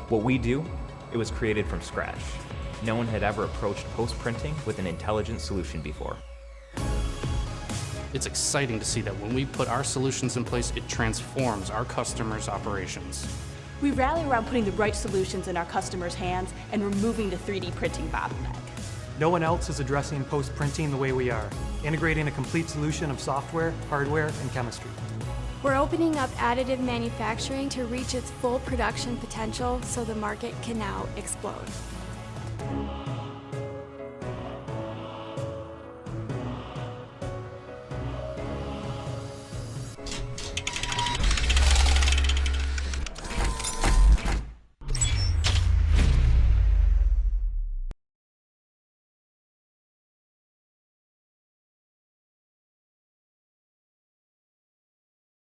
What we do, it was created from scratch. No one had ever approached post-printing with an intelligent solution before. It's exciting to see that when we put our solutions in place, it transforms our customers' operations. We rally around putting the right solutions in our customers' hands and removing the 3D printing bottleneck. No one else is addressing post-printing the way we are, integrating a complete solution of software, hardware, and chemistry. We're opening up additive manufacturing to reach its full production potential so the market can now explode.